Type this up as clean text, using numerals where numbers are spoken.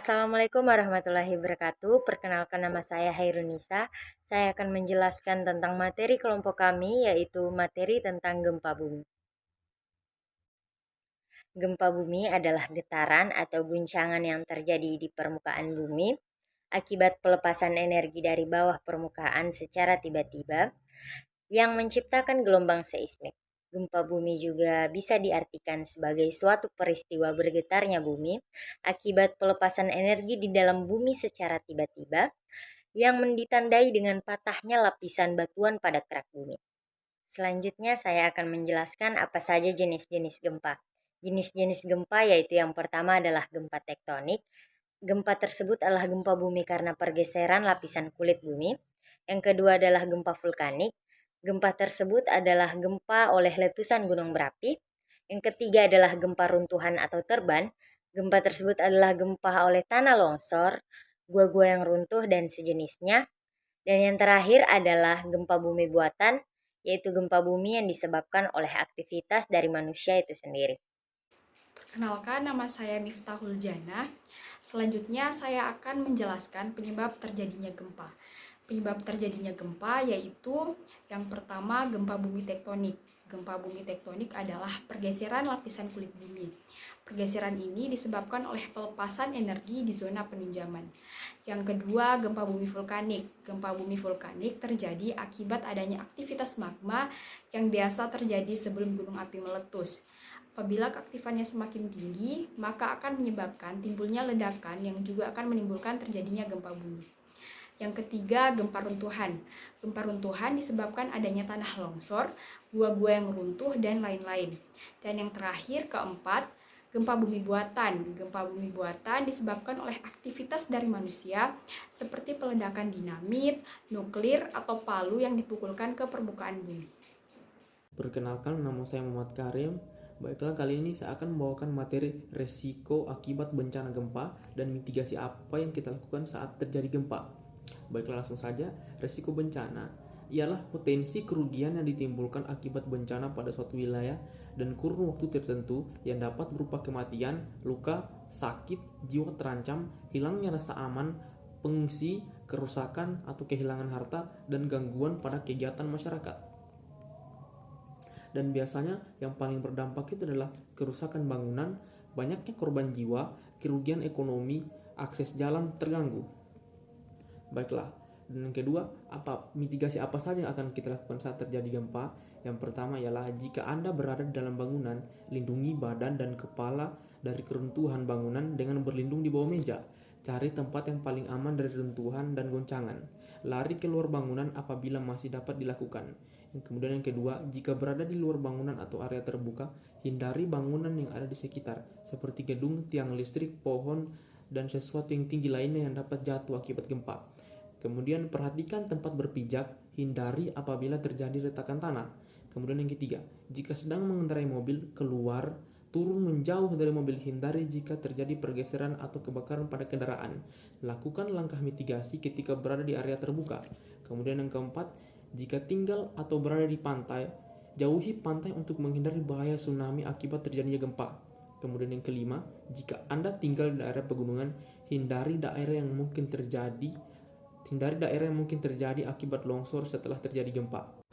Assalamualaikum warahmatullahi wabarakatuh. Perkenalkan, nama saya Hairunisa. Saya akan menjelaskan tentang materi kelompok kami, yaitu materi tentang gempa bumi. Gempa bumi adalah getaran atau guncangan yang terjadi di permukaan bumi akibat pelepasan energi dari bawah permukaan secara tiba-tiba yang menciptakan gelombang seismik. Gempa bumi juga bisa diartikan sebagai suatu peristiwa bergetarnya bumi akibat pelepasan energi di dalam bumi secara tiba-tiba yang ditandai dengan patahnya lapisan batuan pada kerak bumi. Selanjutnya saya akan menjelaskan apa saja jenis-jenis gempa. Jenis-jenis gempa yaitu yang pertama adalah gempa tektonik. Gempa tersebut adalah gempa bumi karena pergeseran lapisan kulit bumi. Yang kedua adalah gempa vulkanik. Gempa tersebut adalah gempa oleh letusan gunung berapi. Yang ketiga adalah gempa runtuhan atau terban. Gempa tersebut adalah gempa oleh tanah longsor, gua-gua yang runtuh dan sejenisnya. Dan yang terakhir adalah gempa bumi buatan, yaitu gempa bumi yang disebabkan oleh aktivitas dari manusia itu sendiri. Perkenalkan, nama saya Miftahul Jana. Selanjutnya saya akan menjelaskan penyebab terjadinya gempa. Penyebab terjadinya gempa yaitu yang pertama gempa bumi tektonik. Gempa bumi tektonik adalah pergeseran lapisan kulit bumi. Pergeseran ini disebabkan oleh pelepasan energi di zona penunjaman. Yang kedua, gempa bumi vulkanik. Gempa bumi vulkanik terjadi akibat adanya aktivitas magma yang biasa terjadi sebelum gunung api meletus. Apabila keaktifannya semakin tinggi, maka akan menyebabkan timbulnya ledakan yang juga akan menimbulkan terjadinya gempa bumi. Yang ketiga, gempa runtuhan. Gempa runtuhan disebabkan adanya tanah longsor, gua-gua yang runtuh, dan lain-lain. Dan yang terakhir, keempat, gempa bumi buatan. Gempa bumi buatan disebabkan oleh aktivitas dari manusia seperti peledakan dinamit, nuklir, atau palu yang dipukulkan ke permukaan bumi. Perkenalkan, nama saya Muhammad Karim. Baiklah, kali ini saya akan membawakan materi resiko akibat bencana gempa dan mitigasi apa yang kita lakukan saat terjadi gempa. Baiklah, langsung saja. Resiko bencana ialah potensi kerugian yang ditimbulkan akibat bencana pada suatu wilayah dan kurun waktu tertentu yang dapat berupa kematian, luka, sakit, jiwa terancam, hilangnya rasa aman, pengungsi, kerusakan atau kehilangan harta, dan gangguan pada kegiatan masyarakat. Dan biasanya yang paling berdampak itu adalah kerusakan bangunan, banyaknya korban jiwa, kerugian ekonomi, akses jalan terganggu. Baiklah, dan yang kedua, mitigasi apa saja yang akan kita lakukan saat terjadi gempa? Yang pertama ialah jika Anda berada di dalam bangunan, lindungi badan dan kepala dari keruntuhan bangunan dengan berlindung di bawah meja. Cari tempat yang paling aman dari runtuhan dan goncangan. Lari keluar bangunan apabila masih dapat dilakukan. Kemudian yang kedua, jika berada di luar bangunan atau area terbuka, hindari bangunan yang ada di sekitar, seperti gedung, tiang listrik, pohon, dan sesuatu yang tinggi lainnya yang dapat jatuh akibat gempa. Kemudian perhatikan tempat berpijak, hindari apabila terjadi retakan tanah. Kemudian yang ketiga, jika sedang mengendarai mobil, keluar, turun menjauh dari mobil, hindari jika terjadi pergeseran atau kebakaran pada kendaraan. Lakukan langkah mitigasi ketika berada di area terbuka. Kemudian yang keempat, jika tinggal atau berada di pantai, jauhi pantai untuk menghindari bahaya tsunami akibat terjadinya gempa. Kemudian yang kelima, jika Anda tinggal di daerah pegunungan, hindari daerah yang mungkin terjadi akibat longsor setelah terjadi gempa.